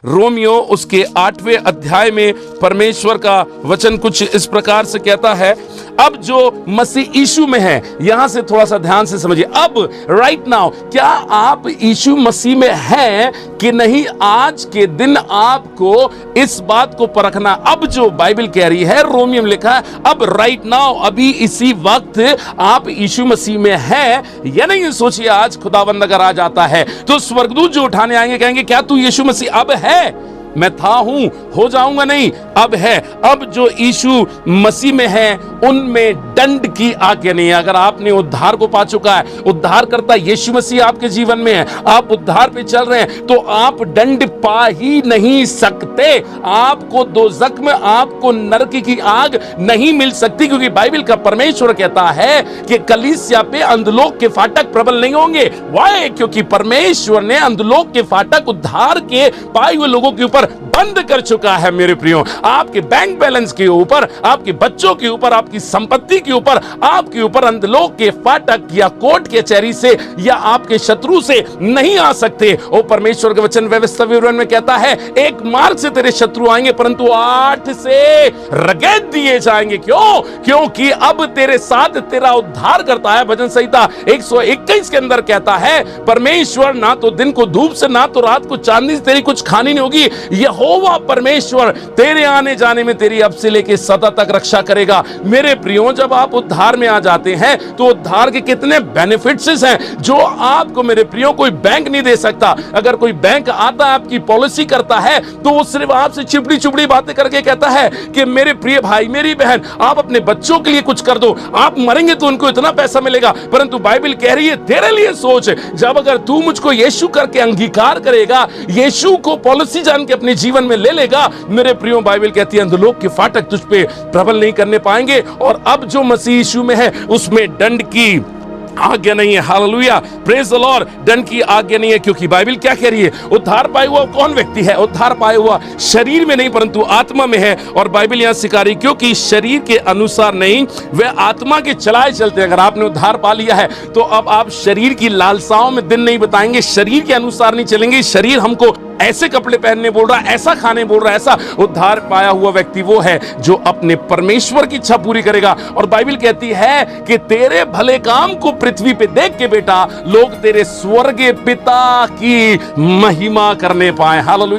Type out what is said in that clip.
Romeo उसके 8वें अध्याय में परमेश्वर का वचन कुछ इस प्रकार से कहता है। अब जो मसीह यीशु में है, यहां से थोड़ा सा ध्यान से समझिए। अब राइट नाउ क्या आप यीशु मसीह में हैं कि नहीं, आज के दिन आपको इस बात को परखना। अब जो बाइबल कह रही है, रोमियो में लिखा है, अब राइट नाउ, अभी इसी वक्त आप यीशु मसीह में हैं या नहीं। सोचिए, आज खुदावंद अगर आ जाता है तो स्वर्गदूत जो उठाने आएंगे कहेंगे, क्या तू यीशु मसीह अब है? मैं था, हूं, हो जाऊंगा नहीं, अब है। अब जो यीशु मसीह में है उनमें दंड की आज्ञा नहीं है। अगर आपने उद्धार को पा चुका है, उद्धार करता यीशु मसीह आपके जीवन में है, आप उद्धार पे चल रहे हैं, तो आप दंड पा ही नहीं सकते। आपको दोज़ख में, आपको नरक की आग नहीं मिल सकती, क्योंकि बाइबल का परमेश्वर कहता है कि कलीसिया पे अंधलोक के फाटक प्रबल नहीं होंगे। वाय? क्योंकि परमेश्वर ने अंधलोक के फाटक उद्धार के पाए हुए लोगों के ऊपर बंद कर चुका है। मेरे प्रियो, आपके बैंक बैलेंस के ऊपर, आपके बच्चों के ऊपर, आपकी संपत्ति के ऊपर, आपके ऊपर अंधलोक के फाटक या कोर्ट कचहरी से या आपके शत्रु से नहीं आ सकते। और परमेश्वर के वचन व्यवस्था विवरण में कहता है, एक मार्ग से तेरे शत्रु आएंगे परंतु 8 से रगड़ दिए जाएंगे। क्यों? क्योंकि अब तेरे साथ तेरा उद्धार करता है। भजन संहिता 121 के अंदर कहता है, परमेश्वर ना तो दिन को धूप से, ना तो रात को चांदी से तेरी कुछ खानी नहीं होगी। यहोवा परमेश्वर तेरे आने जाने में तेरी अब से लेके सदा तक रक्षा करेगा। मेरे प्रियो, जब आप उद्धार में आ जाते हैं तो उद्धार के कितने बेनिफिट्स हैं जो आपको, मेरे प्रियो, कोई बैंक नहीं दे सकता। अगर कोई बैंक आता है, आपकी पॉलिसी करता है, तो वो सिर्फ आपसे चिपड़ी चिपड़ी बातें करके कहता है कि मेरे प्रिय भाई, मेरी बहन, आप अपने बच्चों के लिए कुछ कर दो, आप मरेंगे तो उनको इतना पैसा मिलेगा। परंतु बाइबल कह रही है, तेरे लिए सोच, जब अगर तू मुझको यीशु करके अंगीकार करेगा, यीशु को पॉलिसी जान के अपने जीवन में ले लेगा, मेरे प्रियो, बाइबल कहती है अंधलोक के फाटक तुझ पे प्रबल नहीं करने पाएंगे। और अब जो मसीह यीशु में है उसमें दंड की आज्ञा नहीं है। Hallelujah, praise the Lord. दंड की आज्ञा नहीं है, क्योंकि बाइबल क्या कह रही है? उद्धार पाया हुआ कौन व्यक्ति है? उद्धार पाया हुआ शरीर में नहीं परंतु आत्मा में है। और बाइबल यहां सिखा रही, क्योंकि शरीर के अनुसार नहीं, वे आत्मा के चलाए चलते हैं। अगर आपने उद्धार पा लिया है तो अब आप शरीर की लालसाओं में दिन नहीं बताएंगे, शरीर के अनुसार नहीं चलेंगे। शरीर हमको ऐसे कपड़े पहनने बोल रहा है, ऐसा खाने बोल रहा है, ऐसा। उद्धार पाया हुआ व्यक्ति वो है जो अपने परमेश्वर की इच्छा पूरी करेगा। और बाइबल कहती है कि तेरे भले काम को पृथ्वी पे देख के बेटा, लोग तेरे स्वर्गीय पिता की महिमा करने पाए। हालेलुया।